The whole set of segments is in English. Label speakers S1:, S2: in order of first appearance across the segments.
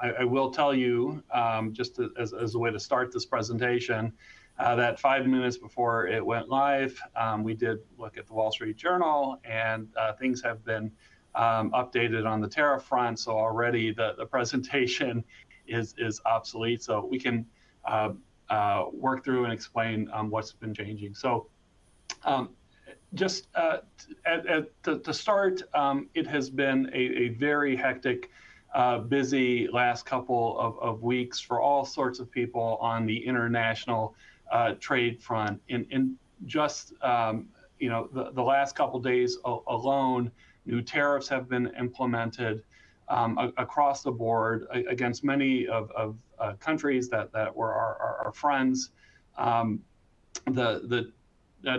S1: I will tell you, just as a way to start this presentation, that 5 minutes before it went live, we did look at the Wall Street Journal, and things have been updated on the tariff front. So already the presentation is obsolete. So we can work through and explain what's been changing. So just to start, it has been a very hectic, busy last couple of weeks for all sorts of people on the international trade front. In just the last couple of days alone, new tariffs have been implemented across the board against many of countries that were our friends. The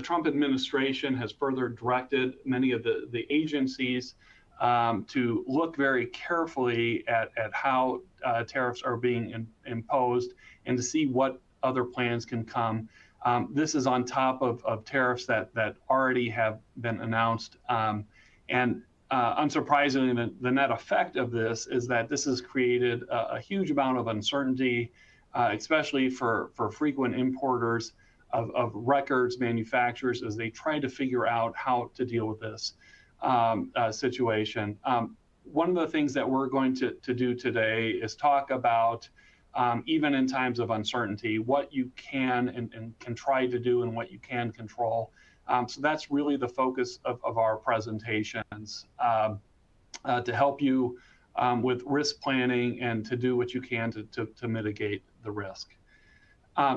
S1: Trump administration has further directed many of the agencies to look very carefully at how tariffs are being imposed and to see what other plans can come. This is on top of tariffs that already have been announced. And unsurprisingly, the net effect of this is that this has created a huge amount of uncertainty, especially for frequent importers of records manufacturers as they try to figure out how to deal with this situation. One of the things that we're going to do today is talk about, even in times of uncertainty, what you can and can try to do and what you can control. So that's really the focus of our presentations, to help you with risk planning and to do what you can to mitigate the risk.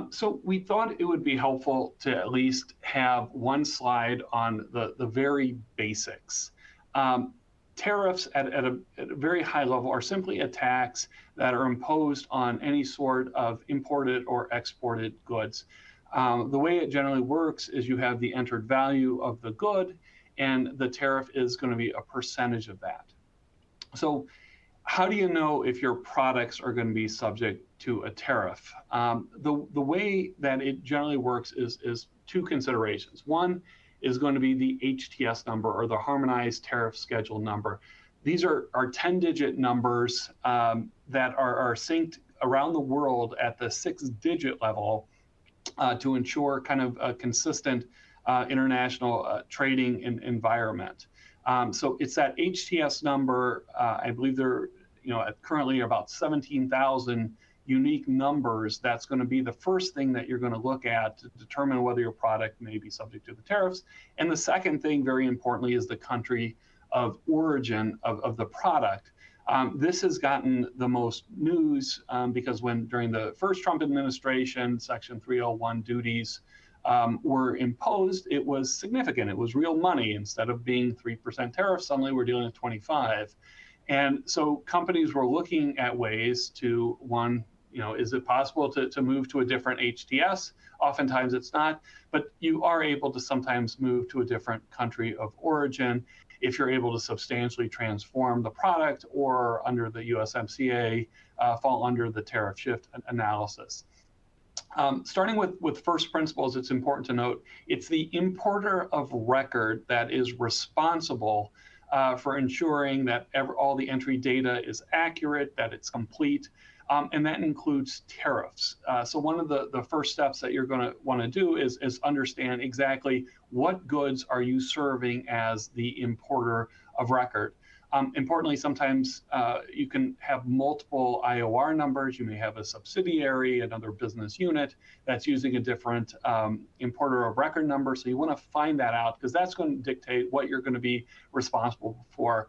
S1: So we thought it would be helpful to at least have one slide on the very basics. Tariffs at a very high level are simply a tax that are imposed on any sort of imported or exported goods. The way it generally works is you have the entered value of the good, and the tariff is going to be a percentage of that. So how do you know if your products are going to be subject to a tariff? The way that it generally works is two considerations. One is going to be the HTS number, or the Harmonized Tariff Schedule number. These are 10-digit numbers that are synced around the world at the 6-digit level to ensure kind of a consistent international trading environment. So it's that HTS number. I believe there, currently about 17,000 unique numbers. That's going to be the first thing that you're going to look at to determine whether your product may be subject to the tariffs. And the second thing, very importantly, is the country of origin of the product. This has gotten the most news because during the first Trump administration, Section 301 duties were imposed, it was significant. It was real money. Instead of being 3% tariff, suddenly we're dealing with 25. And so companies were looking at ways to, one, is it possible to move to a different HTS? Oftentimes it's not, but you are able to sometimes move to a different country of origin if you're able to substantially transform the product, or under the USMCA, fall under the tariff shift analysis. Starting with first principles, it's important to note it's the importer of record that is responsible for ensuring that all the entry data is accurate, that it's complete, and that includes tariffs. So one of the first steps that you're going to want to do is understand exactly what goods are you serving as the importer of record. Importantly, sometimes you can have multiple IOR numbers. You may have a subsidiary, another business unit that's using a different importer of record number. So you want to find that out, because that's going to dictate what you're going to be responsible for.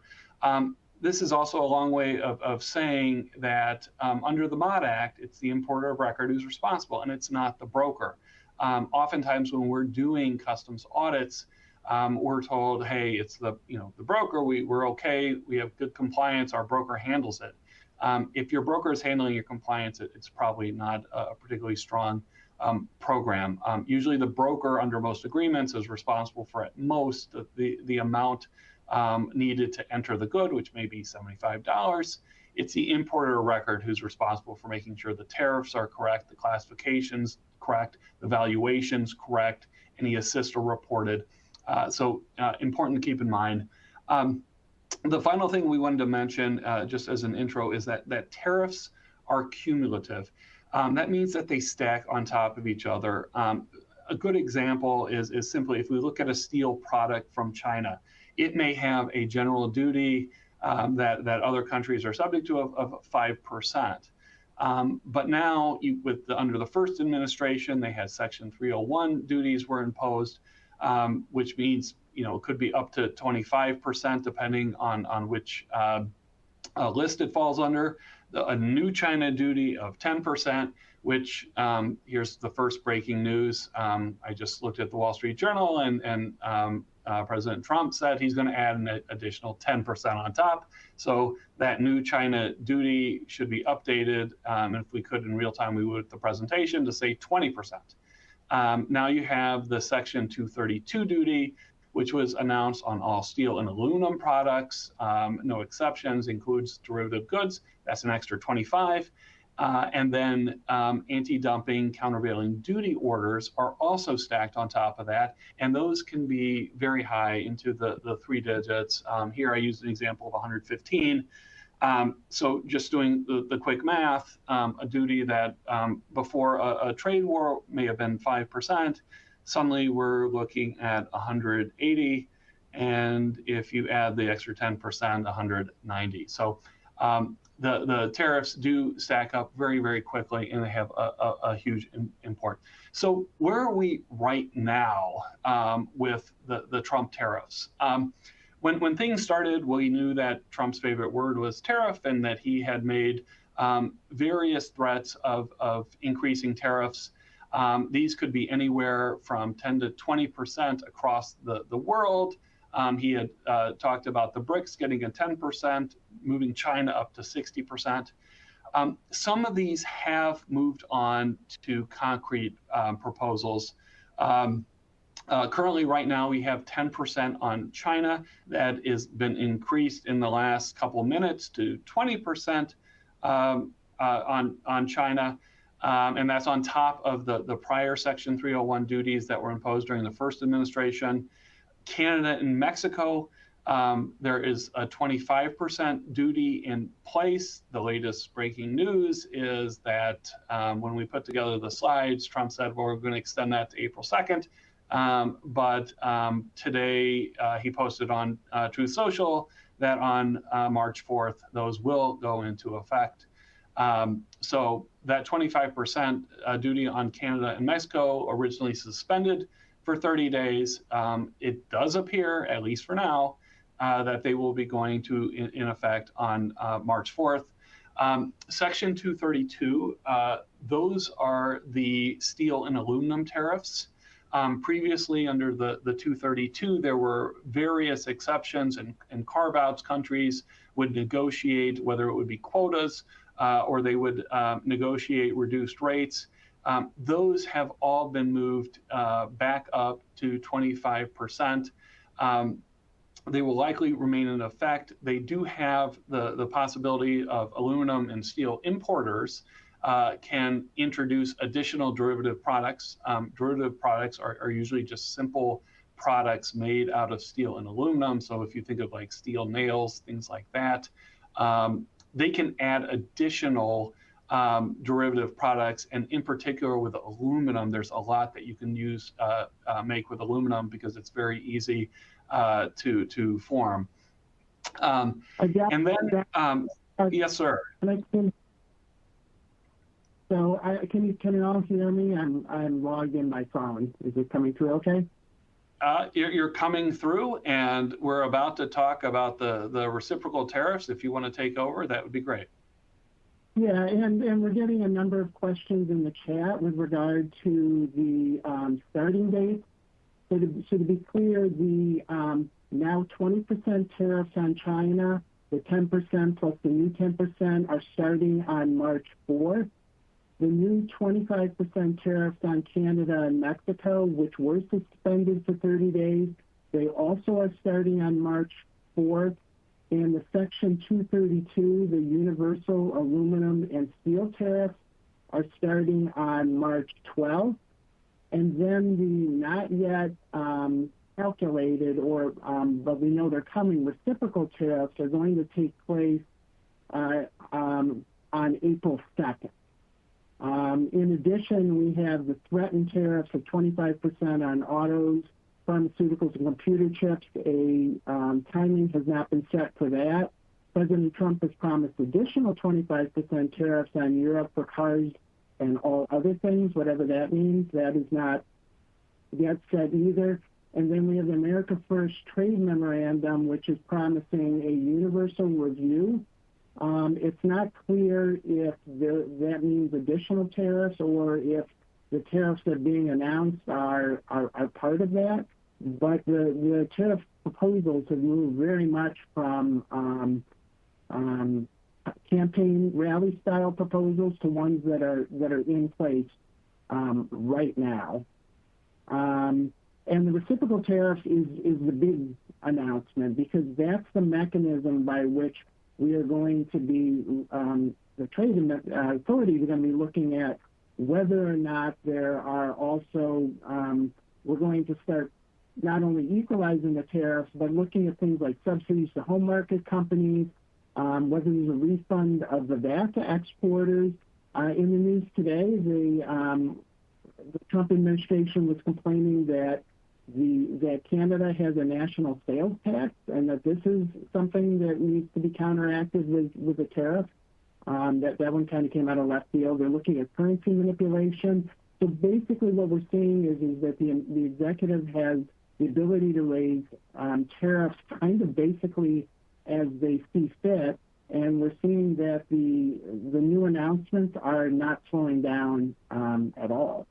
S1: This is also a long way of saying that under the MOD Act, it's the importer of record who's responsible, and it's not the broker. Oftentimes when we're doing customs audits, we're told, hey, it's the broker. We're okay. We have good compliance. Our broker handles it. If your broker is handling your compliance, it's probably not a particularly strong program. Usually the broker under most agreements is responsible for at most the amount needed to enter the good, which may be $75. It's the importer of record who's responsible for making sure the tariffs are correct, the classifications correct, the valuations correct, any assists are reported. So important to keep in mind. The final thing we wanted to mention, just as an intro, is that tariffs are cumulative. That means that they stack on top of each other. A good example is simply if we look at a steel product from China, it may have a general duty that other countries are subject to of 5%. But now, under the first administration, they had Section 301 duties were imposed, which means it could be up to 25% depending on which list it falls under. A new China duty of 10%, which here's the first breaking news. I just looked at the Wall Street Journal, and President Trump said he's going to add an additional 10% on top. So that new China duty should be updated. And if we could in real time, we would at the presentation to say 20%. Now you have the Section 232 duty, which was announced on all steel and aluminum products, no exceptions, includes derivative goods. That's an extra 25. And then anti-dumping countervailing duty orders are also stacked on top of that. And those can be very high into the 3 digits. Here I used an example of 115. So just doing the quick math, a duty that before a trade war may have been 5%, suddenly we're looking at 180. And if you add the extra 10%, 190. So the tariffs do stack up very, very quickly, and they have a huge import. So where are we right now with the Trump tariffs? When things started, we knew that Trump's favorite word was tariff, and that he had made various threats of increasing tariffs. These could be anywhere from 10 to 20% across the world. He had talked about the BRICS getting a 10%, moving China up to 60%. Some of these have moved on to concrete proposals. Currently, right now, we have 10% on China. That has been increased in the last couple of minutes to 20% on China. And that's on top of the prior Section 301 duties that were imposed during the first administration. Canada and Mexico, there is a 25% duty in place. The latest breaking news is that when we put together the slides, Trump said, well, we're going to extend that to April 2nd. But today he posted on Truth Social that on March 4th, those will go into effect. So that 25% duty on Canada and Mexico, originally suspended for 30 days, it does appear, at least for now, that they will be going to in effect on March 4th. Section 232, those are the steel and aluminum tariffs. Previously, under the 232, there were various exceptions and carve-outs. Countries would negotiate whether it would be quotas or they would negotiate reduced rates. Those have all been moved back up to 25%. They will likely remain in effect. They do have the possibility of aluminum and steel importers can introduce additional derivative products. Derivative products are usually just simple products made out of steel and aluminum. So if you think of like steel nails, things like that, they can add additional derivative products. And in particular with aluminum, there's a lot that you can use, make with aluminum because it's very easy to form. And then, yes, sir.
S2: So can you all hear me? I'm logged in my phone. Is it coming through okay?
S1: You're coming through, and we're about to talk about the reciprocal tariffs. If you want to take over, that would be great.
S2: Yeah, and we're getting a number of questions in the chat with regard to the starting date. So to be clear, the now 20% tariffs on China, the 10% plus the new 10% are starting on March 4th. The new 25% tariffs on Canada and Mexico, which were suspended for 30 days, they also are starting on March 4th. And the Section 232, the universal aluminum and steel tariffs, are starting on March 12th. And then the not yet calculated, but we know they're coming. Reciprocal tariffs are going to take place on April 2nd. In addition, we have the threatened tariffs of 25% on autos, pharmaceuticals, and computer chips. Timing has not been set for that. President Trump has promised additional 25% tariffs on Europe for cars and all other things, whatever that means. That is not yet set either. And then we have the America First Trade Memorandum, which is promising a universal review. It's not clear if that means additional tariffs or if the tariffs that are being announced are part of that. But the tariff proposals have moved very much from campaign rally style proposals to ones that are in place right now. And the reciprocal tariffs is the big announcement, because that's the mechanism by which we are going to be, the trade authorities are going to be looking at whether or not there are also, we're going to start not only equalizing the tariffs, but looking at things like subsidies to home market companies, whether there's a refund of the VAT to exporters. In the news today, the Trump administration was complaining that Canada has a national sales tax, and that this is something that needs to be counteracted with a tariff. That one kind of came out of left field. They're looking at currency manipulation. So basically what we're seeing is that the executive has the ability to raise tariffs kind of basically as they see fit, and we're seeing that the new announcements are not slowing down at all.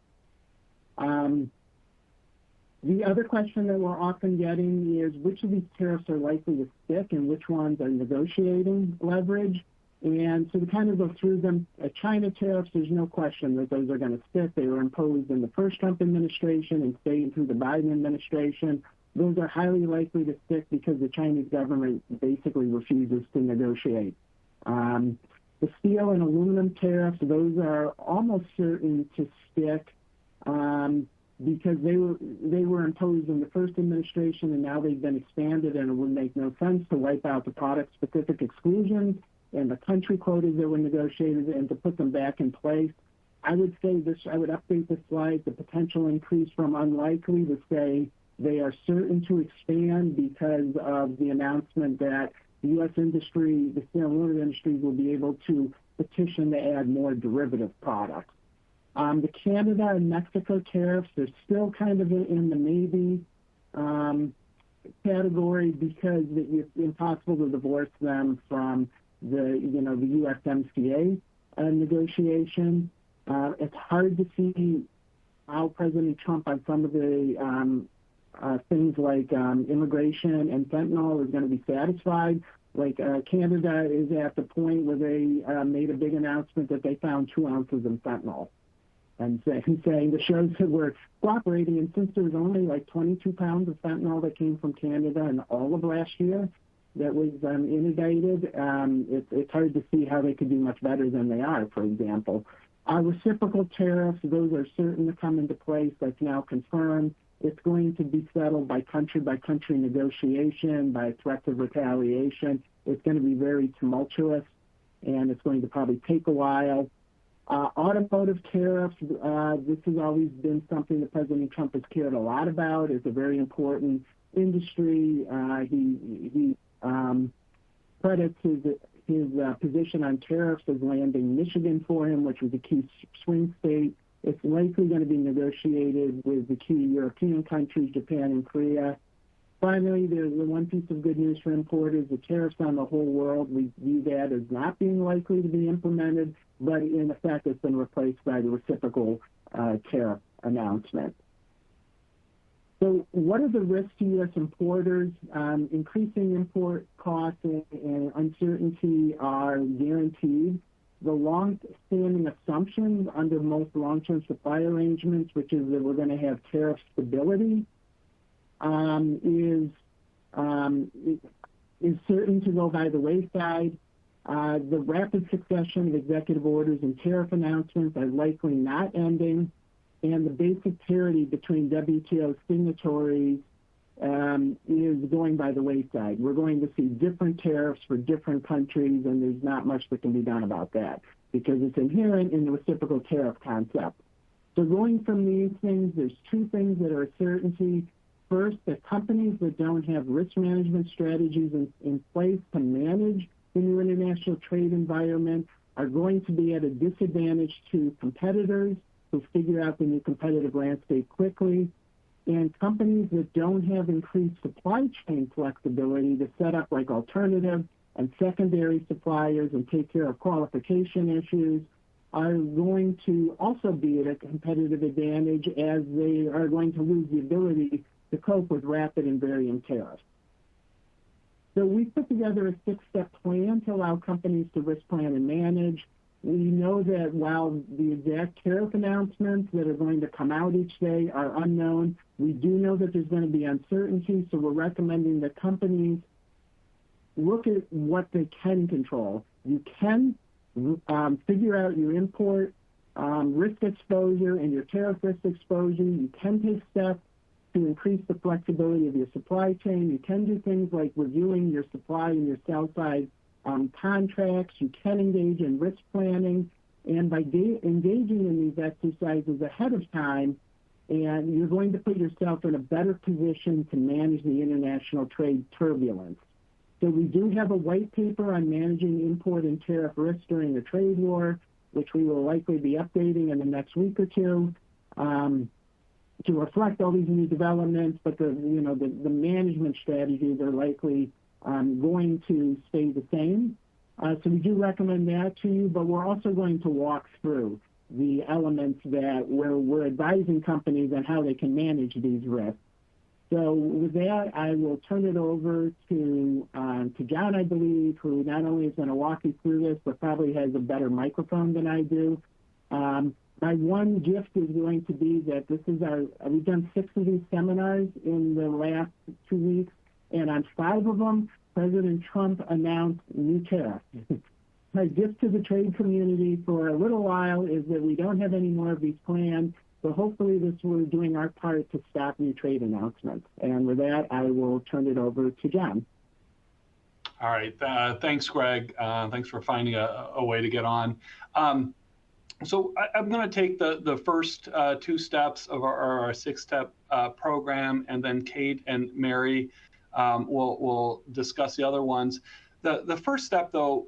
S2: The other question that we're often getting is which of these tariffs are likely to stick and which ones are negotiating leverage. And so to kind of go through them, China tariffs, there's no question that those are going to stick. They were imposed in the first Trump administration and stayed through the Biden administration. Those are highly likely to stick because the Chinese government basically refuses to negotiate. The steel and aluminum tariffs, those are almost certain to stick because they were imposed in the first administration, and now they've been expanded, and it would make no sense to wipe out the product-specific exclusions and the country quotas that were negotiated and to put them back in place. I would say this, I would update this slide, the potential increase from unlikely to say they are certain to expand because of the announcement that the U.S. industry, the steel and aluminum industry, will be able to petition to add more derivative products. The Canada and Mexico tariffs are still kind of in the maybe category because it's impossible to divorce them from the USMCA negotiation. It's hard to see how President Trump on some of the things like immigration and fentanyl is going to be satisfied. Like Canada is at the point where they made a big announcement that they found 2 ounces of fentanyl. And saying the shows that we're cooperating, and since there was only like 22 pounds of fentanyl that came from Canada in all of last year that was inundated, it's hard to see how they could do much better than they are, for example. Reciprocal tariffs, those are certain to come into place. That's now confirmed. It's going to be settled by country negotiation, by threats of retaliation. It's going to be very tumultuous, and it's going to probably take a while. Automotive tariffs, this has always been something that President Trump has cared a lot about. It's a very important industry. He credits his position on tariffs as landing Michigan for him, which was a key swing state. It's likely going to be negotiated with the key European countries, Japan and Korea. Finally, there's the one piece of good news for importers, the tariffs on the whole world. We view that as not being likely to be implemented, but in effect, it's been replaced by the reciprocal tariff announcement. So what are the risks to U.S. importers? Increasing import costs and uncertainty are guaranteed. The long-standing assumptions under most long-term supply arrangements, which is that we're going to have tariff stability, is certain to go by the wayside. The rapid succession of executive orders and tariff announcements are likely not ending, and the basic parity between WTO signatories is going by the wayside. We're going to see different tariffs for different countries, and there's not much that can be done about that because it's inherent in the reciprocal tariff concept. So going from these things, there's two things that are a certainty. First, that companies that don't have risk management strategies in place to manage the new international trade environment are going to be at a disadvantage to competitors who figure out the new competitive landscape quickly. And companies that don't have increased supply chain flexibility to set up like alternative and secondary suppliers and take care of qualification issues are going to also be at a competitive advantage as they are going to lose the ability to cope with rapid and varying tariffs. So we put together a 6-step plan to allow companies to risk plan and manage. We know that while the exact tariff announcements that are going to come out each day are unknown, we do know that there's going to be uncertainty, so we're recommending that companies look at what they can control. You can figure out your import risk exposure and your tariff risk exposure. You can take steps to increase the flexibility of your supply chain. You can do things like reviewing your supply and your sell side contracts. You can engage in risk planning. And by engaging in these exercises ahead of time, and you're going to put yourself in a better position to manage the international trade turbulence. So we do have a white paper on managing import and tariff risk during the trade war, which we will likely be updating in the next week or two to reflect all these new developments. But the management strategies are likely going to stay the same. So we do recommend that to you, but we're also going to walk through the elements that we're advising companies on how they can manage these risks. So with that, I will turn it over to John, I believe, who not only is going to walk you through this, but probably has a better microphone than I do. My one gift is going to be that we've done 6 of these seminars in the last 2 weeks, and on 5 of them, President Trump announced new tariffs. My gift to the trade community for a little while is that we don't have any more of these planned, but hopefully we're doing our part to stop new trade announcements. And with that, I will turn it over to John.
S1: All right. Thanks, Greg. Thanks for finding a way to get on. So I'm going to take the first 2 steps of our 6-step program, and then Kate and Mary will discuss the other ones. The first step, though,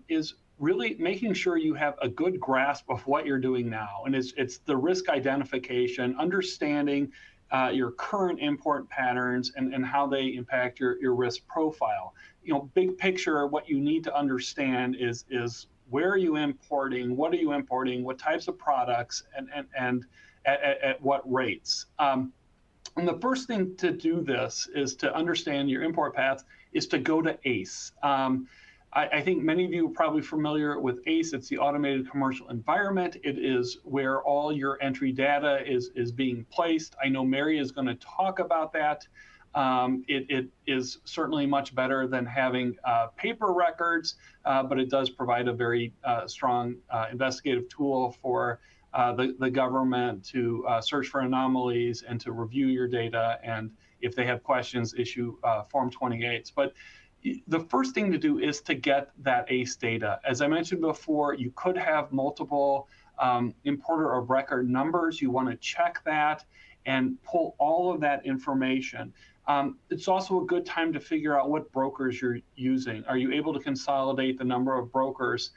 S1: is really making sure you have a good grasp of what you're doing now. And it's the risk identification, understanding your current import patterns and how they impact your risk profile. Big picture, what you need to understand is where are you importing, what are you importing, what types of products, and at what rates. And the first thing to do this is to understand your import paths is to go to ACE. I think many of you are probably familiar with ACE. It's the Automated Commercial Environment. It is where all your entry data is being placed. I know Mary is going to talk about that. It is certainly much better than having paper records, but it does provide a very strong investigative tool for the government to search for anomalies and to review your data, and if they have questions, issue Form 28s. But the first thing to do is to get that ACE data. As I mentioned before, you could have multiple importer of record numbers. You want to check that and pull all of that information. It's also a good time to figure out what brokers you're using. Are you able to consolidate the number of brokers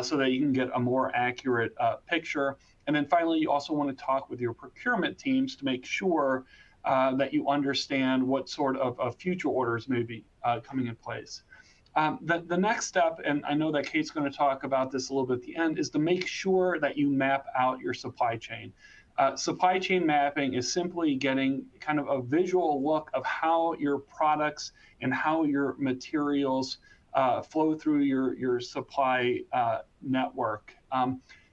S1: so that you can get a more accurate picture? And then finally, you also want to talk with your procurement teams to make sure that you understand what sort of future orders may be coming in place. The next step, and I know that Kate's going to talk about this a little bit at the end, is to make sure that you map out your supply chain. Supply chain mapping is simply getting kind of a visual look of how your products and how your materials flow through your supply network.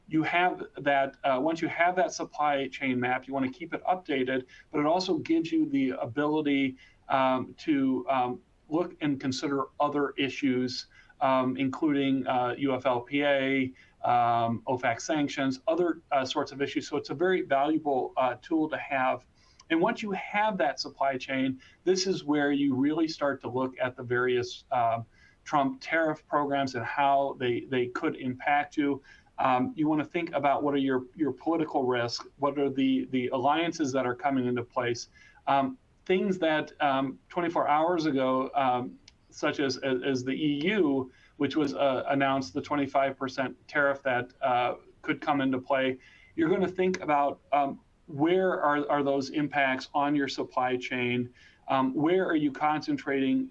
S1: You have that, once you have that supply chain map, you want to keep it updated, but it also gives you the ability to look and consider other issues, including UFLPA, OFAC sanctions, other sorts of issues. So it's a very valuable tool to have. And once you have that supply chain, this is where you really start to look at the various Trump tariff programs and how they could impact you. You want to think about what are your political risks, what are the alliances that are coming into place, things that 24 hours ago, such as the EU, which was announced the 25% tariff that could come into play. You're going to think about where are those impacts on your supply chain? Where are you concentrating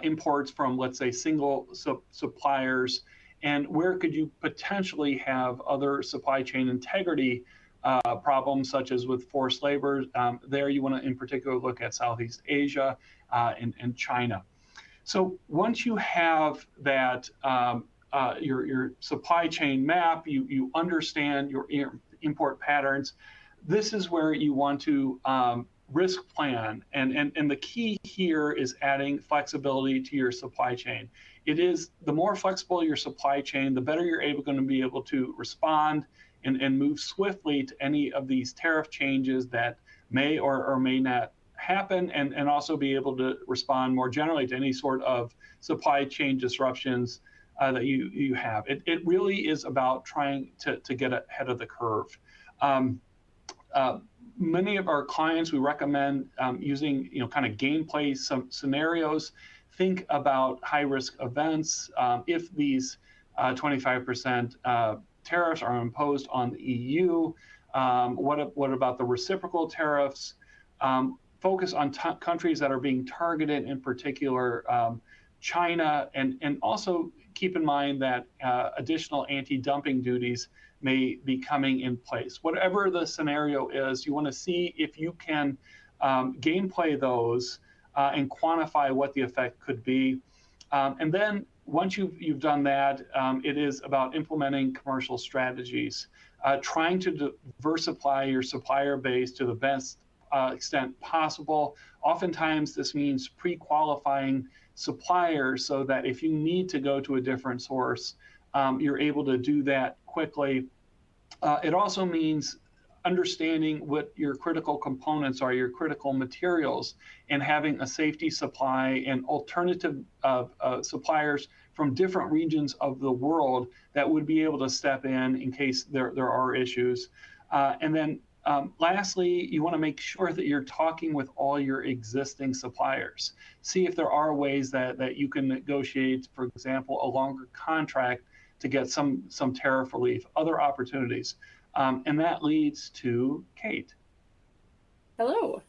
S1: imports from, let's say, single suppliers? And where could you potentially have other supply chain integrity problems, such as with forced labor? There you want to, in particular, look at Southeast Asia and China. So once you have that, your supply chain map, you understand your import patterns, this is where you want to risk plan. And the key here is adding flexibility to your supply chain. It is the more flexible your supply chain, the better you're going to be able to respond and move swiftly to any of these tariff changes that may or may not happen, and also be able to respond more generally to any sort of supply chain disruptions that you have. It really is about trying to get ahead of the curve. Many of our clients, we recommend using kind of gameplay scenarios. Think about high-risk events. If these 25% tariffs are imposed on the EU, what about the reciprocal tariffs? Focus on countries that are being targeted, in particular China, and also keep in mind that additional anti-dumping duties may be coming in place. Whatever the scenario is, you want to see if you can gameplay those and quantify what the effect could be. And then once you've done that, it is about implementing commercial strategies, trying to diversify your supplier base to the best extent possible. Oftentimes, this means pre-qualifying suppliers so that if you need to go to a different source, you're able to do that quickly. It also means understanding what your critical components are, your critical materials, and having a safety supply and alternative suppliers from different regions of the world that would be able to step in case there are issues. And then lastly, you want to make sure that you're talking with all your existing suppliers. See if there are ways that you can negotiate, for example, a longer contract to get some tariff relief, other opportunities. And that leads to Kate.
S3: Hello.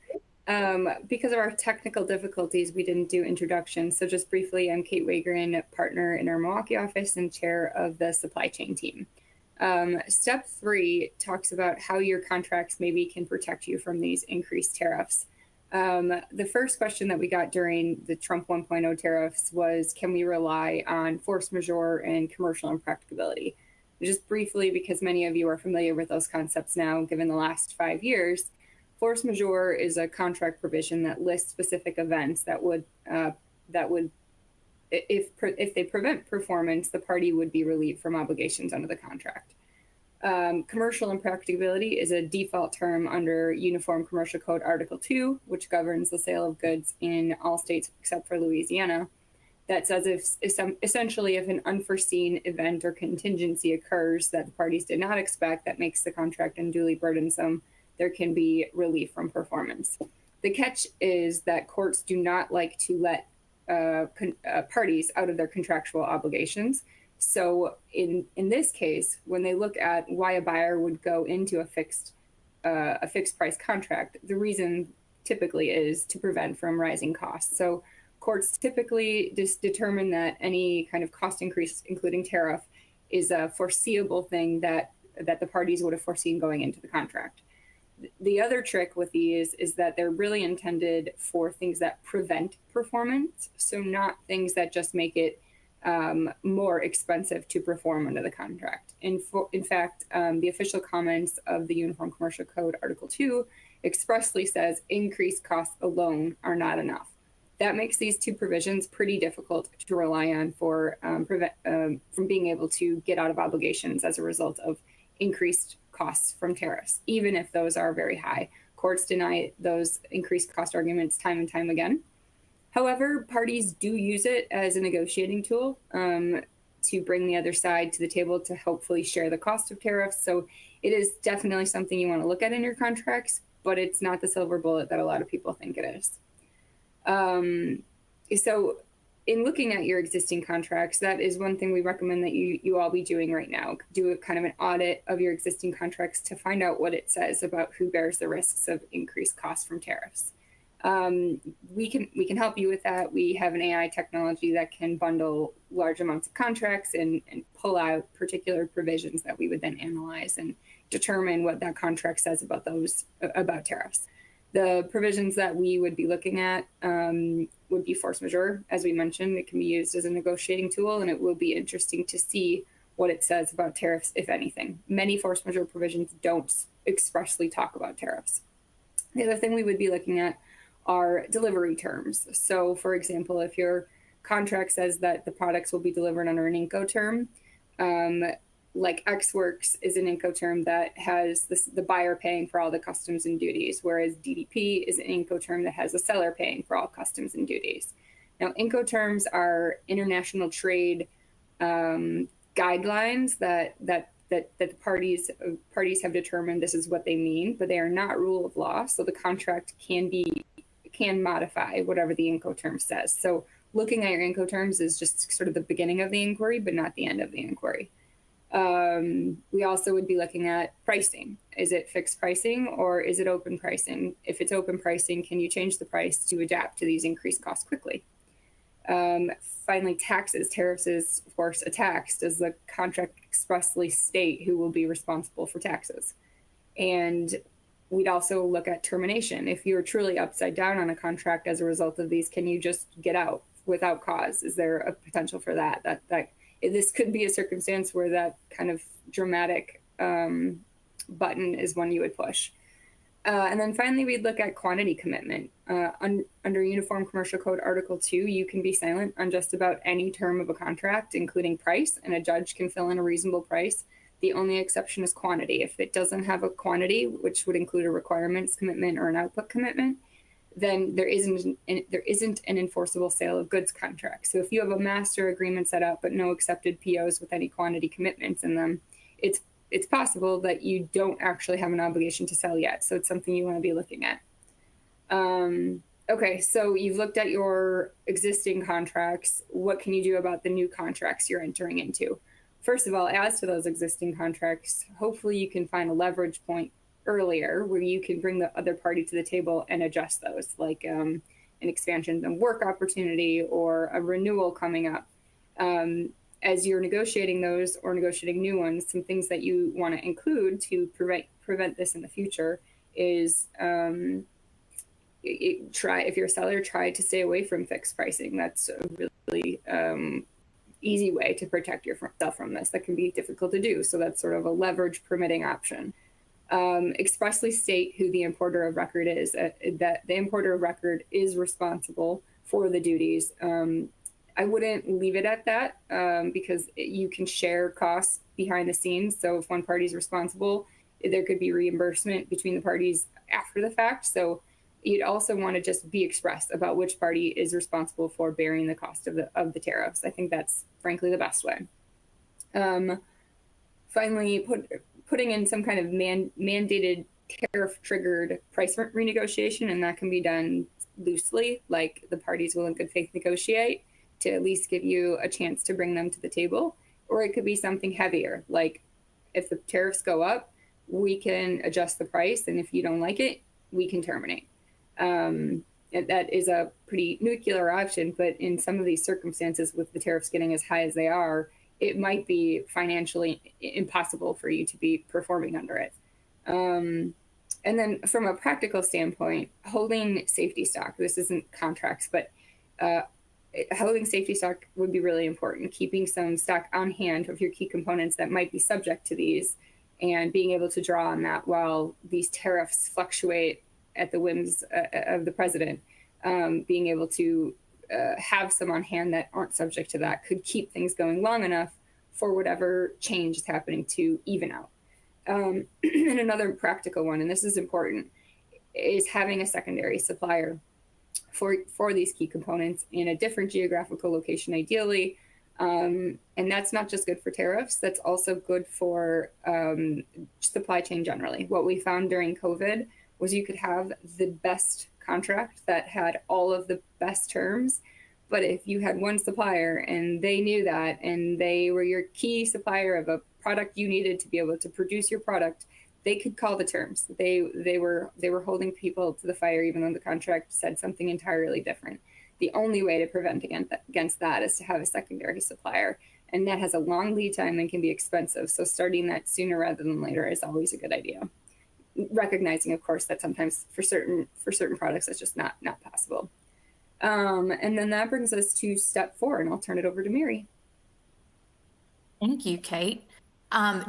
S3: Because of our technical difficulties, we didn't do introductions. So just briefly, I'm Kate Wagrin, partner in our Milwaukee office and chair of the supply chain team. Step 3 talks about how your contracts maybe can protect you from these increased tariffs. The first question that we got during the Trump 1.0 tariffs was, can we rely on force majeure and commercial impracticability? Just briefly, because many of you are familiar with those concepts now, given the last 5 years, force majeure is a contract provision that lists specific events that would if they prevent performance, the party would be relieved from obligations under the contract. Commercial impracticability is a default term under Uniform Commercial Code Article 2, which governs the sale of goods in all states except for Louisiana. That says essentially if an unforeseen event or contingency occurs that the parties did not expect that makes the contract unduly burdensome, there can be relief from performance. The catch is that courts do not like to let parties out of their contractual obligations. So in this case, when they look at why a buyer would go into a fixed price contract, the reason typically is to prevent from rising costs. So courts typically just determine that any kind of cost increase, including tariff, is a foreseeable thing that the parties would have foreseen going into the contract. The other trick with these is that they're really intended for things that prevent performance, so not things that just make it more expensive to perform under the contract. In fact, the official comments of the Uniform Commercial Code Article 2 expressly says increased costs alone are not enough. That makes these two provisions pretty difficult to rely on for from being able to get out of obligations as a result of increased costs from tariffs, even if those are very high. courts deny those increased cost arguments time and time again. However, parties do use it as a negotiating tool to bring the other side to the table to hopefully share the cost of tariffs. So it is definitely something you want to look at in your contracts, but it's not the silver bullet that a lot of people think it is. So in looking at your existing contracts, that is one thing we recommend that you all be doing right now. Do a kind of an audit of your existing contracts to find out what it says about who bears the risks of increased costs from tariffs. We can help you with that. We have an AI technology that can bundle large amounts of contracts and pull out particular provisions that we would then analyze and determine what that contract says about about tariffs. The provisions that we would be looking at would be force majeure. As we mentioned, it can be used as a negotiating tool, and it will be interesting to see what it says about tariffs, if anything. Many force majeure provisions don't expressly talk about tariffs. The other thing we would be looking at are delivery terms. So, for example, if your contract says that the products will be delivered under an Incoterm, like Ex Works is an Incoterm that has the buyer paying for all the customs and duties, whereas DDP is an Incoterm that has the seller paying for all customs and duties. Now, Incoterms are international trade guidelines that the parties have determined this is what they mean, but they are not rule of law. So the contract can modify whatever the Incoterm says. So looking at your Incoterms is just sort of the beginning of the inquiry, but not the end of the inquiry. We also would be looking at pricing. Is it fixed pricing or is it open pricing? If it's open pricing, can you change the price to adapt to these increased costs quickly? Finally, taxes. Tariffs is, of course, a tax. Does the contract expressly state who will be responsible for taxes? And we'd also look at termination. If you're truly upside down on a contract as a result of these, can you just get out without cause? Is there a potential for that? This could be a circumstance where that kind of dramatic button is one you would push. And then finally, we'd look at quantity commitment. Under Uniform Commercial Code Article 2, you can be silent on just about any term of a contract, including price, and a judge can fill in a reasonable price. The only exception is quantity. If it doesn't have a quantity, which would include a requirements commitment or an output commitment, then there isn't an enforceable sale of goods contract. So if you have a master agreement set up but no accepted POs with any quantity commitments in them, it's possible that you don't actually have an obligation to sell yet. So it's something you want to be looking at. Okay, so you've looked at your existing contracts. What can you do about the new contracts you're entering into? First of all, as to those existing contracts, hopefully you can find a leverage point earlier where you can bring the other party to the table and adjust those, like an expansion of work opportunity or a renewal coming up. As you're negotiating those or negotiating new ones, some things that you want to include to prevent this in the future is if you're a seller, try to stay away from fixed pricing. That's a really easy way to protect yourself from this. That can be difficult to do. So that's sort of a leverage permitting option. Expressly state who the importer of record is, that the importer of record is responsible for the duties. I wouldn't leave it at that because you can share costs behind the scenes. So if one party is responsible, there could be reimbursement between the parties after the fact. So you'd also want to just be expressed about which party is responsible for bearing the cost of the tariffs. I think that's frankly the best way. Finally, putting in some kind of mandated tariff-triggered price renegotiation, and that can be done loosely, like the parties will in good faith negotiate to at least give you a chance to bring them to the table. Or it could be something heavier, like if the tariffs go up, we can adjust the price, and if you don't like it, we can terminate. That is a pretty nuclear option, but in some of these circumstances with the tariffs getting as high as they are, it might be financially impossible for you to be performing under it. And then from a practical standpoint, holding safety stock, this isn't contracts, but holding safety stock would be really important. Keeping some stock on hand of your key components that might be subject to these and being able to draw on that while these tariffs fluctuate at the whims of the president, being able to have some on hand that aren't subject to that could keep things going long enough for whatever change is happening to even out. And another practical one, and this is important, is having a secondary supplier for these key components in a different geographical location, ideally. And that's not just good for tariffs, that's also good for supply chain generally. What we found during COVID was you could have the best contract that had all of the best terms, but if you had one supplier and they knew that and they were your key supplier of a product you needed to be able to produce your product, they could call the terms. They were holding people to the fire even though the contract said something entirely different. The only way to prevent against that is to have a secondary supplier, and that has a long lead time and can be expensive. So starting that sooner rather than later is always a good idea. Recognizing, of course, that sometimes for certain products that's just not possible. And then that brings us to step 4, and I'll turn it over to Mary.
S4: Thank you, Kate.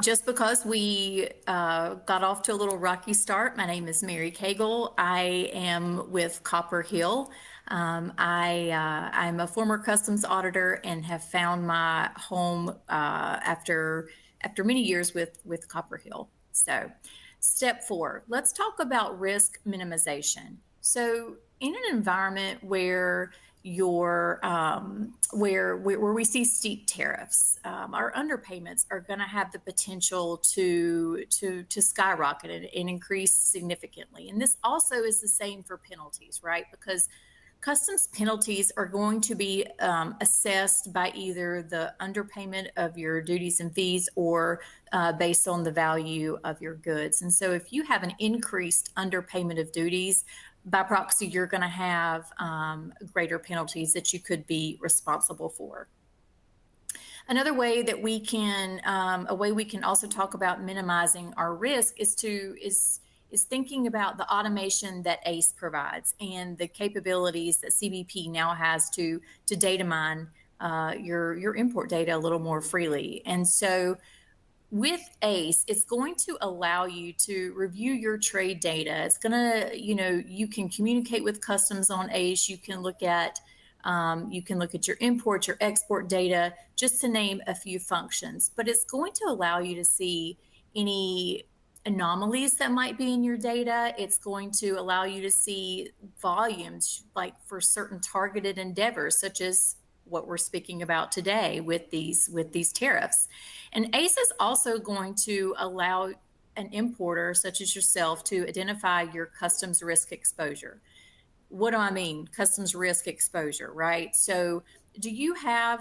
S4: Just because we got off to a little rocky start, my name is Mary Cagle. I am with Copper Hill. I'm a former customs auditor and have found my home after many years with Copper Hill. So, step 4, let's talk about risk minimization. So, in an environment where where we see steep tariffs, our underpayments are going to have the potential to skyrocket and increase significantly. And this also is the same for penalties, right? Because customs penalties are going to be assessed by either the underpayment of your duties and fees or based on the value of your goods. And so if you have an increased underpayment of duties, by proxy, you're going to have greater penalties that you could be responsible for. Another way that we can also talk about minimizing our risk is thinking about the automation that ACE provides and the capabilities that CBP now has to data mine your import data a little more freely. And so with ACE, it's going to allow you to review your trade data. It's going to, you can communicate with customs on ACE. You can look at your import, your export data, just to name a few functions. But it's going to allow you to see any anomalies that might be in your data. It's going to allow you to see volumes like for certain targeted endeavors, such as what we're speaking about today with these tariffs. And ACE is also going to allow an importer such as yourself to identify your customs risk exposure. What do I mean? Customs risk exposure, right? So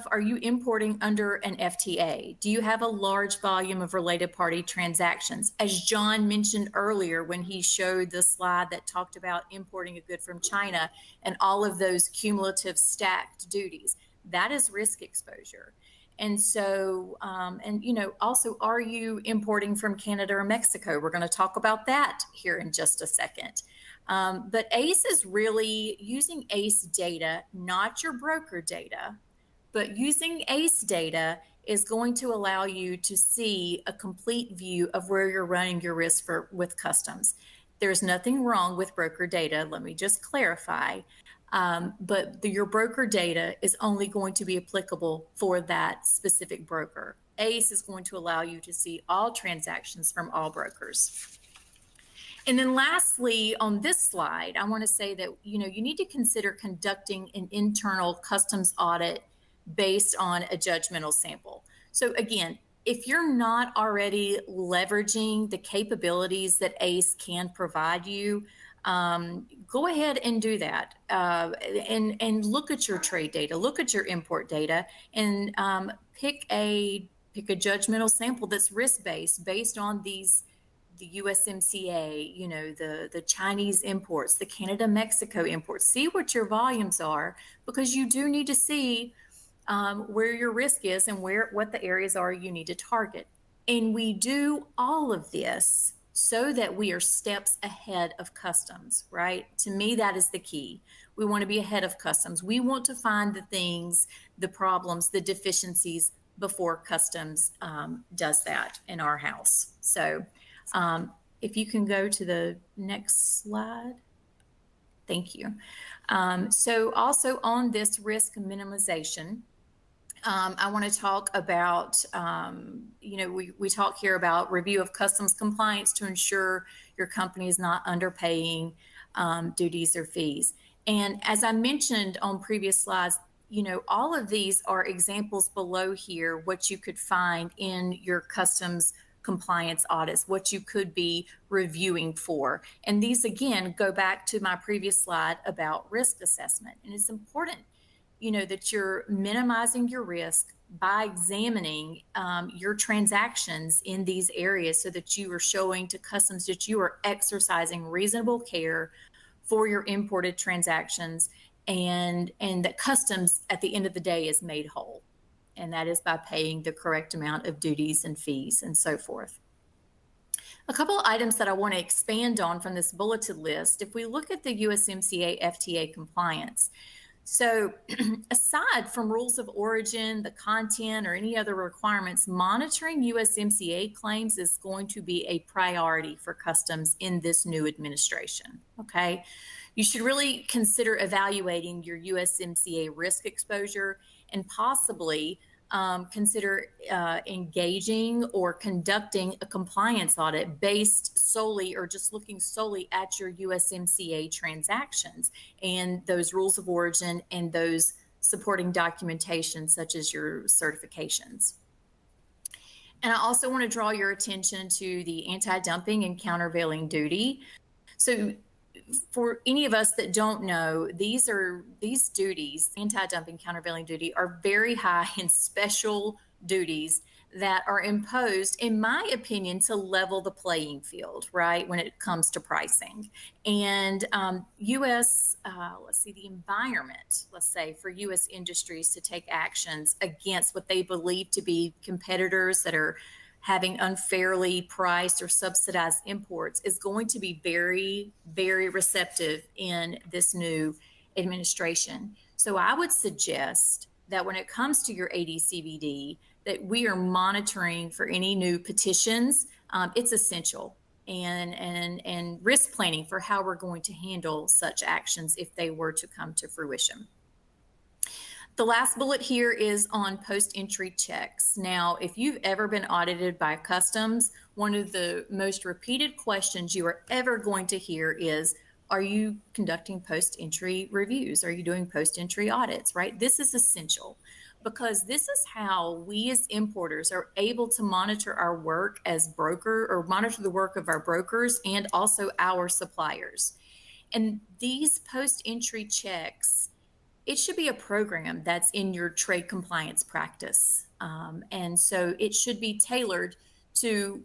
S4: are you importing under an FTA? Do you have a large volume of related party transactions? As John mentioned earlier when he showed the slide that talked about importing a good from China and all of those cumulative stacked duties, that is risk exposure. And so, also, are you importing from Canada or Mexico? We're going to talk about that here in just a second. But ACE is really using ACE data, not your broker data, but using ACE data is going to allow you to see a complete view of where you're running your risk with customs. There's nothing wrong with broker data. Let me just clarify. But your broker data is only going to be applicable for that specific broker. ACE is going to allow you to see all transactions from all brokers. And then lastly, on this slide, I want to say that, you need to consider conducting an internal customs audit based on a judgmental sample. So again, if you're not already leveraging the capabilities that ACE can provide you, go ahead and do that and look at your trade data, look at your import data, and pick a judgmental sample that's risk-based based on the USMCA, the Chinese imports, the Canada-Mexico imports. See what your volumes are, because you do need to see where your risk is and what the areas are you need to target. And we do all of this so that we are steps ahead of customs, right? To me, that is the key. We want to be ahead of customs. We want to find the things, the problems, the deficiencies before customs does that in our house. So if you can go to the next slide. Thank you. So also on this risk minimization, I want to talk about, we talk here about review of customs compliance to ensure your company is not underpaying. duties or fees. And as I mentioned on previous slides, all of these are examples below here, what you could find in your customs compliance audits, what you could be reviewing for. And these, again, go back to my previous slide about risk assessment. And it's important, that you're minimizing your risk by examining your transactions in these areas so that you are showing to customs that you are exercising reasonable care for your imported transactions, and that customs at the end of the day is made whole. And that is by paying the correct amount of duties and fees and so forth. A couple of items that I want to expand on from this bulleted list. If we look at the USMCA FTA compliance, so aside from rules of origin, the content, or any other requirements, monitoring USMCA claims is going to be a priority for customs in this new administration, okay? You should really consider evaluating your USMCA risk exposure and possibly consider engaging or conducting a compliance audit based solely or just looking solely at your USMCA transactions and those rules of origin and those supporting documentation such as your certifications. And I also want to draw your attention to the anti-dumping and countervailing duty. So for any of us that don't know, these duties, anti-dumping, countervailing duty, are very high and special duties that are imposed, in my opinion, to level the playing field, right, when it comes to pricing. And the environment, let's say, for U.S. industries to take actions against what they believe to be competitors that are having unfairly priced or subsidized imports is going to be very, very receptive in this new administration. So I would suggest that when it comes to your AD/CVD, that we are monitoring for any new petitions. It's essential, and risk planning for how we're going to handle such actions if they were to come to fruition. The last bullet here is on post-entry checks. Now, if you've ever been audited by customs, one of the most repeated questions you are ever going to hear is, are you conducting post-entry reviews? Are you doing post-entry audits, right? This is essential because this is how we as importers are able to monitor our work as broker, or monitor the work of our brokers and also our suppliers. And these post-entry checks, it should be a program that's in your trade compliance practice. And so it should be tailored to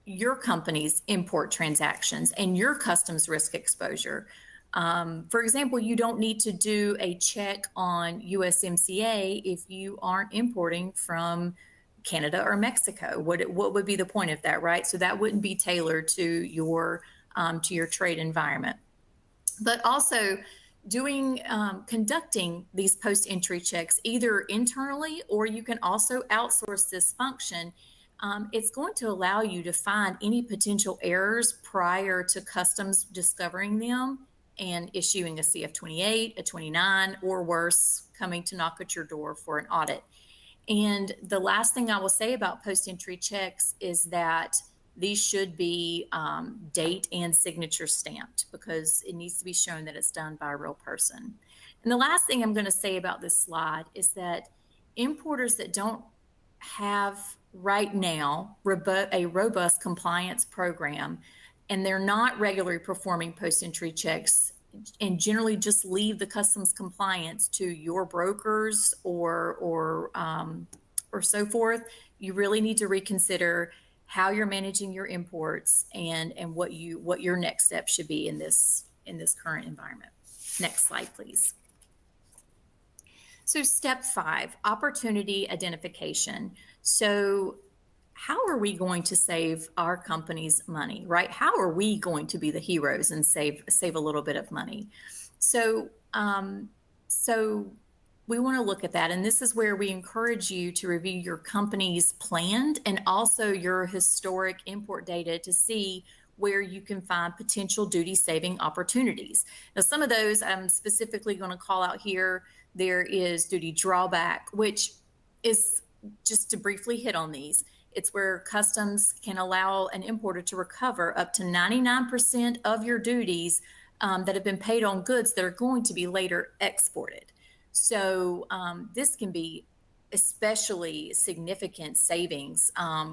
S4: your company's import transactions and your customs risk exposure. For example, you don't need to do a check on USMCA if you aren't importing from Canada or Mexico. What would be the point of that, right? So that wouldn't be tailored to your trade environment. But also, conducting these post-entry checks either internally, or you can also outsource this function. It's going to allow you to find any potential errors prior to customs discovering them and issuing a CF-28, a 29, or worse, coming to knock at your door for an audit. And the last thing I will say about post-entry checks is that these should be date and signature stamped, because it needs to be shown that it's done by a real person. And the last thing I'm going to say about this slide is that importers that don't have right now a robust compliance program, and they're not regularly performing post-entry checks, and generally just leave the customs compliance to your brokers or so forth, you really need to reconsider how you're managing your imports and what your next step should be in this current environment. Next slide, please. So step 5, opportunity identification. So how are we going to save our company's money, right? How are we going to be the heroes and save a little bit of money? So we want to look at that, and this is where we encourage you to review your company's planned and also your historic import data to see where you can find potential duty saving opportunities. Now, some of those I'm specifically going to call out here. There is duty drawback, which is, just to briefly hit on these, it's where customs can allow an importer to recover up to 99% of your duties that have been paid on goods that are going to be later exported. So this can be especially significant savings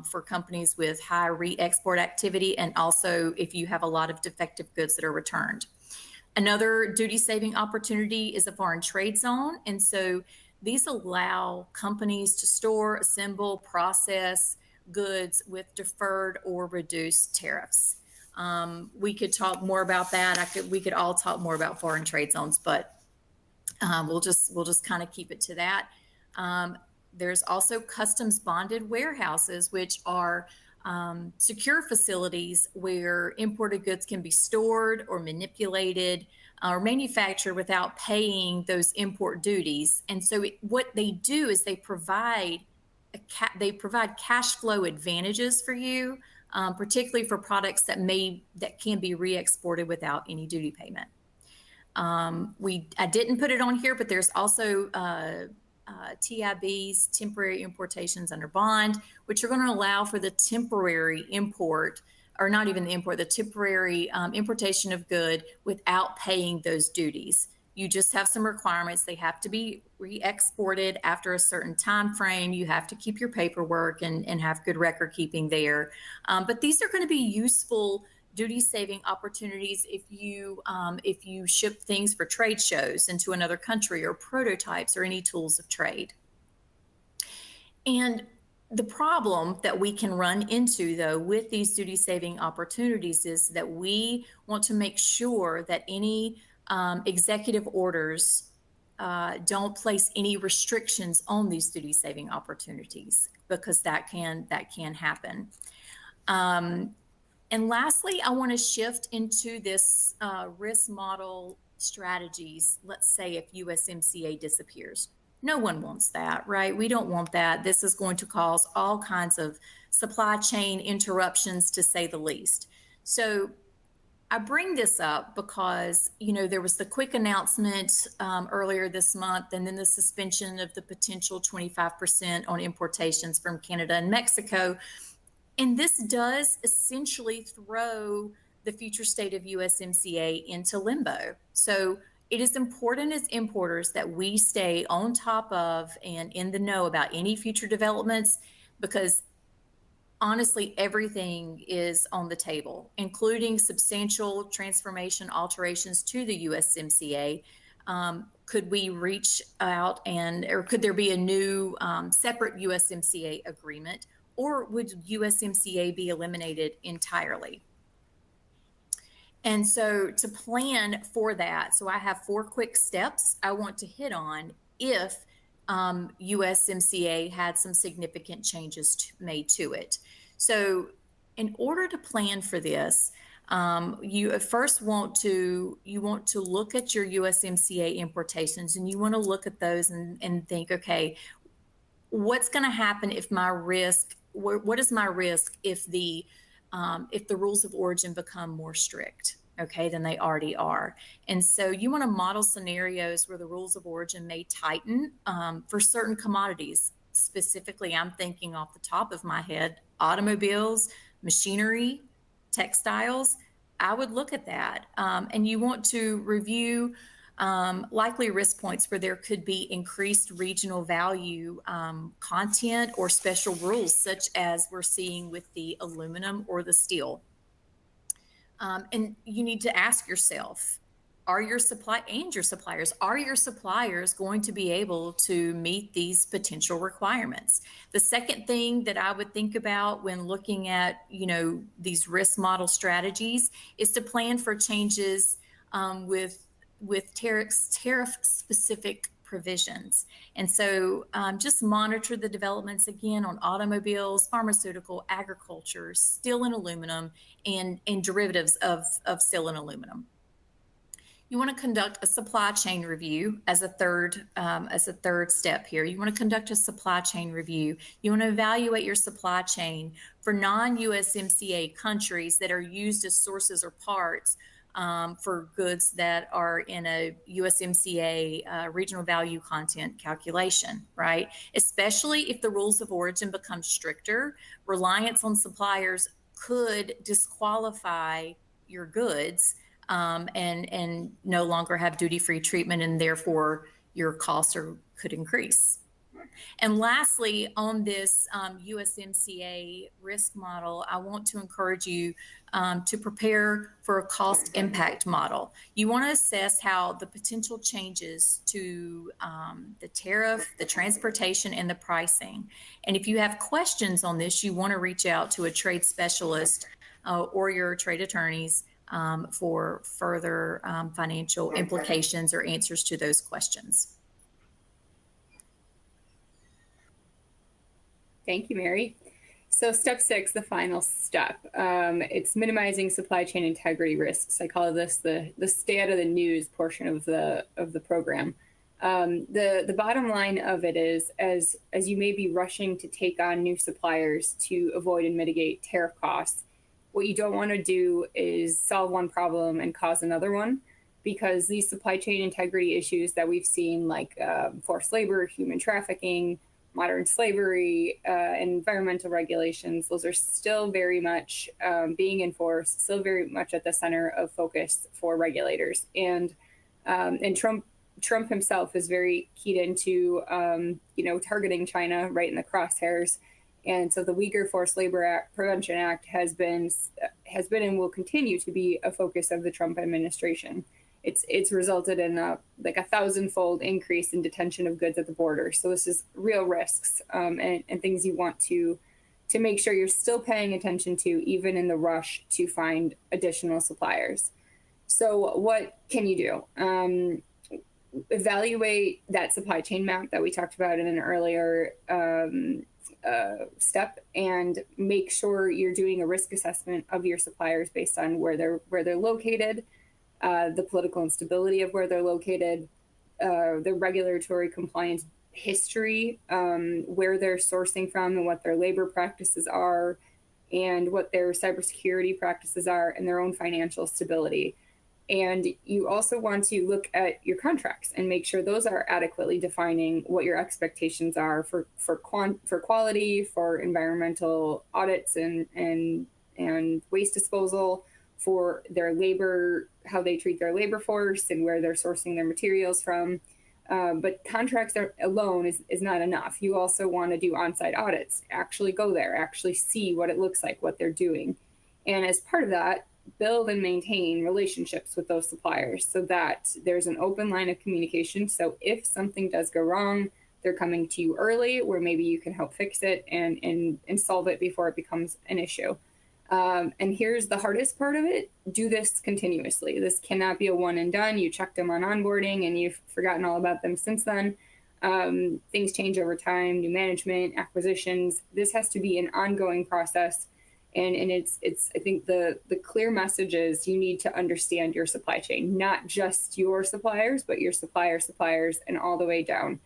S4: for companies with high re-export activity, and also if you have a lot of defective goods that are returned. Another duty saving opportunity is a foreign trade zone. And so these allow companies to store, assemble, process goods with deferred or reduced tariffs. We could talk more about that. We could all talk more about foreign trade zones, but we'll just kind of keep it to that. There's also customs bonded warehouses, which are secure facilities where imported goods can be stored or manipulated or manufactured without paying those import duties. And so what they do is they provide cash flow advantages for you, particularly for products that can be re-exported without any duty payment. I didn't put it on here, but there's also TIBs, temporary importations under bond, which are going to allow for the temporary import, or not even the import, the temporary importation of good without paying those duties. You just have some requirements. They have to be re-exported after a certain time frame. You have to keep your paperwork and have good record keeping there. But these are going to be useful duty saving opportunities if you ship things for trade shows into another country, or prototypes, or any tools of trade. And the problem that we can run into, though, with these duty saving opportunities is that we want to make sure that any executive orders don't place any restrictions on these duty saving opportunities, because that can happen. And lastly, I want to shift into this risk model strategies. Let's say if USMCA disappears. No one wants that, right? We don't want that. This is going to cause all kinds of supply chain interruptions, to say the least. So I bring this up because, there was the quick announcement earlier this month, and then the suspension of the potential 25% on importations from Canada and Mexico. And this does essentially throw the future state of USMCA into limbo. So it is important as importers that we stay on top of and in the know about any future developments, because honestly, everything is on the table, including substantial transformation alterations to the USMCA. Could we reach out or could there be a new separate USMCA agreement? Or would USMCA be eliminated entirely? And so to plan for that, so I have 4 quick steps I want to hit on if USMCA had some significant changes made to it. So in order to plan for this, you first want to look at your USMCA importations, and you want to look at those and think, okay, what's going to happen if my risk, what is my risk if the rules of origin become more strict, okay, than they already are? And so you want to model scenarios where the rules of origin may tighten for certain commodities. Specifically, I'm thinking off the top of my head, automobiles, machinery, textiles. I would look at that. And you want to review likely risk points where there could be increased regional value content or special rules, such as we're seeing with the aluminum or the steel. And you need to ask yourself, are your suppliers going to be able to meet these potential requirements? The second thing that I would think about when looking at, these risk model strategies is to plan for changes with tariff specific provisions. And so just monitor the developments again on automobiles, pharmaceutical, agriculture, steel and aluminum, and derivatives of steel and aluminum. You want to conduct a supply chain review as a third step here. You want to conduct a supply chain review. You want to evaluate your supply chain for non-USMCA countries that are used as sources or parts for goods that are in a USMCA regional value content calculation, right? Especially if the rules of origin become stricter, reliance on suppliers could disqualify your goods and no longer have duty-free treatment, and therefore your costs could increase. And lastly, on this USMCA risk model, I want to encourage you to prepare for a cost impact model. You want to assess how the potential changes to the tariff, the transportation, and the pricing. And if you have questions on this, you want to reach out to a trade specialist or your trade attorneys for further financial implications or answers to those questions.
S3: Thank you, Mary. So step 6, the final step, it's minimizing supply chain integrity risks. I call this the stay out of the news portion of the program. The bottom line of it is, as you may be rushing to take on new suppliers to avoid and mitigate tariff costs, what you don't want to do is solve one problem and cause another one, because these supply chain integrity issues that we've seen, like forced labor, human trafficking, modern slavery, environmental regulations, those are still very much being enforced, still very much at the center of focus for regulators. And Trump himself is very keyed into targeting China right in the crosshairs. And so the Uyghur Forced Labor Prevention Act has been and will continue to be a focus of the Trump administration. It's resulted in a 1,000-fold increase in detention of goods at the border. So this is real risks and things you want to make sure you're still paying attention to, even in the rush to find additional suppliers. So what can you do? Evaluate that supply chain map that we talked about in an earlier step, and make sure you're doing a risk assessment of your suppliers based on where they're located, the political instability of where they're located, the regulatory compliance history, where they're sourcing from and what their labor practices are, and what their cybersecurity practices are, and their own financial stability. And you also want to look at your contracts and make sure those are adequately defining what your expectations are for quality, for environmental audits and waste disposal, for their labor, how they treat their labor force, and where they're sourcing their materials from. But contracts alone is not enough. You also want to do on-site audits, actually go there, actually see what it looks like, what they're doing. And as part of that, build and maintain relationships with those suppliers so that there's an open line of communication. So if something does go wrong, they're coming to you early, where maybe you can help fix it and solve it before it becomes an issue. And here's the hardest part of it: do this continuously. This cannot be a one and done. You checked them on onboarding and you've forgotten all about them since then. Things change over time, new management, acquisitions. This has to be an ongoing process. And it's I think the clear message is you need to understand your supply chain, not just your suppliers, but your suppliers, and all the way down.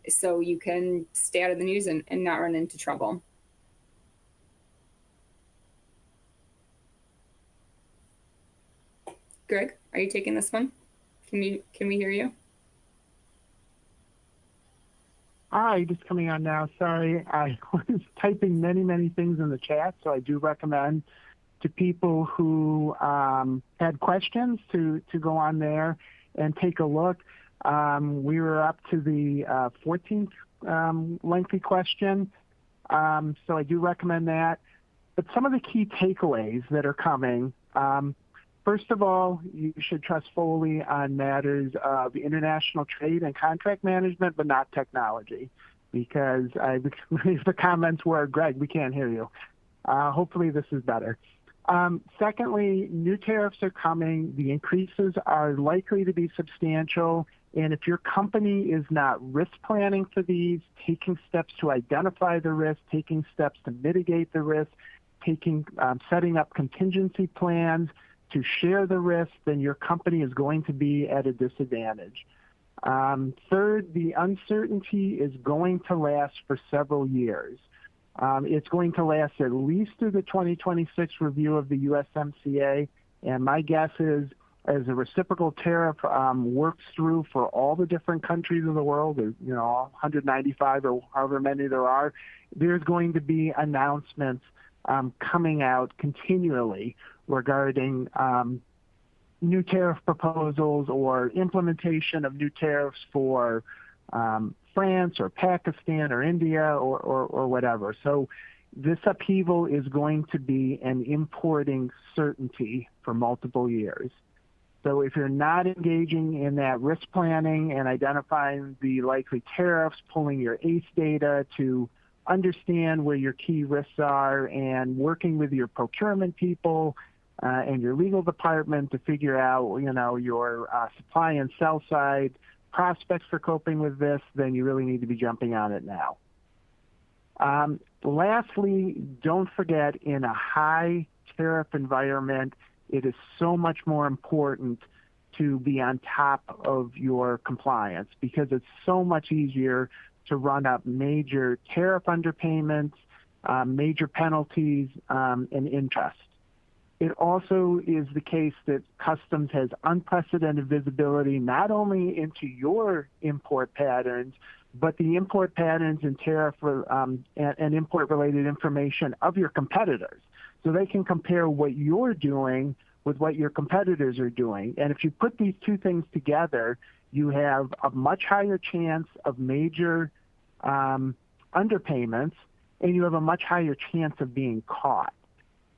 S3: So you can stay out of the news and not run into trouble. Greg, are you taking this one? Can we hear you?
S2: Hi, just coming on now. Sorry, I was typing many things in the chat, so I do recommend to people who had questions to go on there and take a look. We were up to the 14th lengthy question, so I do recommend that. But some of the key takeaways that are coming, first of all, you should trust fully on matters of international trade and contract management, but not technology, because the comments were, Greg, we can't hear you. Hopefully this is better. Secondly, new tariffs are coming. The increases are likely to be substantial. And if your company is not risk planning for these, taking steps to identify the risk, taking steps to mitigate the risk, setting up contingency plans to share the risk, then your company is going to be at a disadvantage. Third, the uncertainty is going to last for several years. It's going to last at least through the 2026 review of the USMCA, and my guess is, as a reciprocal tariff works through for all the different countries in the world, 195 or however many there are, there's going to be announcements coming out continually regarding new tariff proposals or implementation of new tariffs for France or Pakistan or India or whatever. So this upheaval is going to be an importing certainty for multiple years. So if you're not engaging in that risk planning and identifying the likely tariffs, pulling your ACE data to understand where your key risks are and working with your procurement people and your legal department to figure out, your supply and sell side prospects for coping with this, then you really need to be jumping on it now. Lastly, don't forget, in a high tariff environment, it is so much more important to be on top of your compliance because it's so much easier to run up major tariff underpayments, major penalties, and interest. It also is the case that Customs has unprecedented visibility not only into your import patterns, but the import patterns and tariff and import-related information of your competitors. So they can compare what you're doing with what your competitors are doing. And if you put these two things together, you have a much higher chance of major underpayments, and you have a much higher chance of being caught.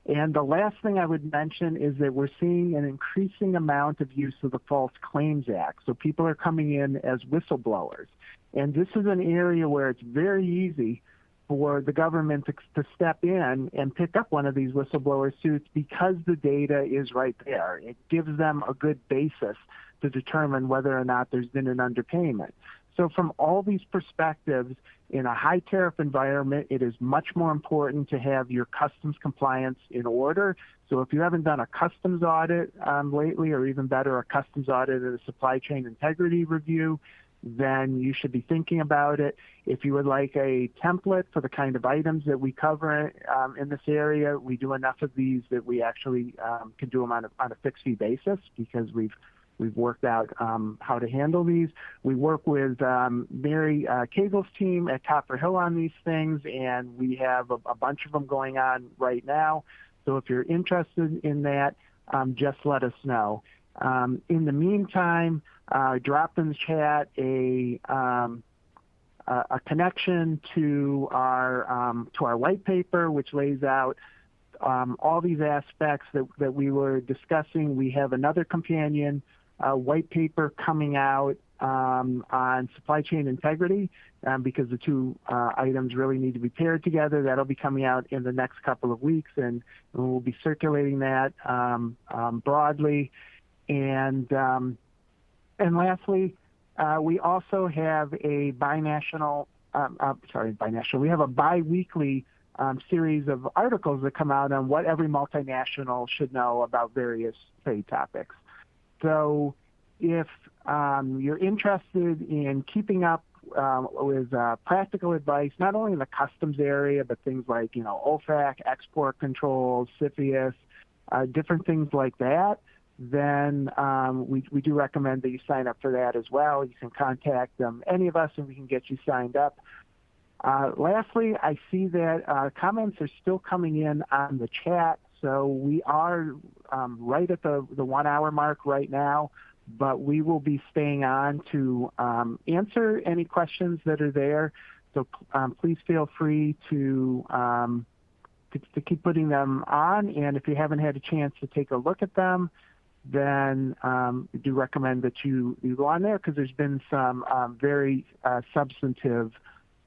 S2: And the last thing I would mention is that we're seeing an increasing amount of use of the False Claims Act. So people are coming in as whistleblowers. And this is an area where it's very easy for the government to step in and pick up one of these whistleblower suits because the data is right there. It gives them a good basis to determine whether or not there's been an underpayment. So from all these perspectives, in a high tariff environment, it is much more important to have your customs compliance in order. So if you haven't done a customs audit lately, or even better, a customs audit and a supply chain integrity review, then you should be thinking about it. If you would like a template for the kind of items that we cover in this area, we do enough of these that we actually can do them on a fixed fee basis because we've worked out how to handle these. We work with Mary Cagle's team at Copper Hill on these things, and we have a bunch of them going on right now. So if you're interested in that, just let us know. In the meantime, drop in the chat a connection to our white paper, which lays out all these aspects that we were discussing. We have another companion white paper coming out on supply chain integrity because the two items really need to be paired together. That'll be coming out in the next couple of weeks, and we'll be circulating that broadly. And lastly, we also have a we have a bi-weekly series of articles that come out on what every multinational should know about various trade topics. So if you're interested in keeping up with practical advice, not only in the customs area, but things like, OFAC, export controls, CFIUS, different things like that, then we do recommend that you sign up for that as well. You can contact any of us and we can get you signed up. Lastly, I see that comments are still coming in on the chat. So we are right at the 1 hour mark right now, but we will be staying on to answer any questions that are there. So please feel free to keep putting them on. And if you haven't had a chance to take a look at them, then we do recommend that you go on there because there's been some very substantive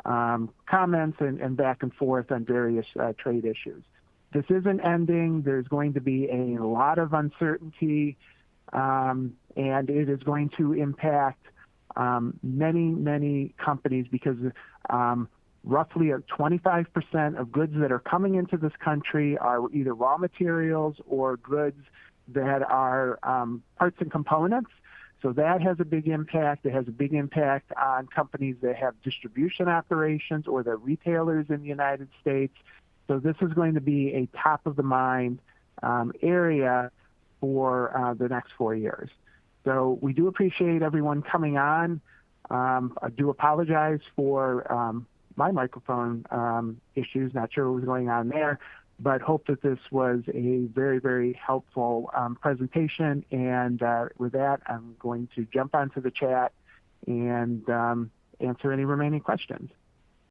S2: comments and back and forth on various trade issues. This isn't ending. There's going to be a lot of uncertainty, and it is going to impact many, many companies because roughly 25% of goods that are coming into this country are either raw materials or goods that are parts and components. So that has a big impact. It has a big impact on companies that have distribution operations or they're retailers in the United States. So this is going to be a top-of-the-mind area for the next 4 years. So we do appreciate everyone coming on. I do apologize for my microphone issues. Not sure what was going on there.
S5: but hope that this was a very, very helpful presentation. And with that, I'm going to jump onto the chat and answer any remaining questions.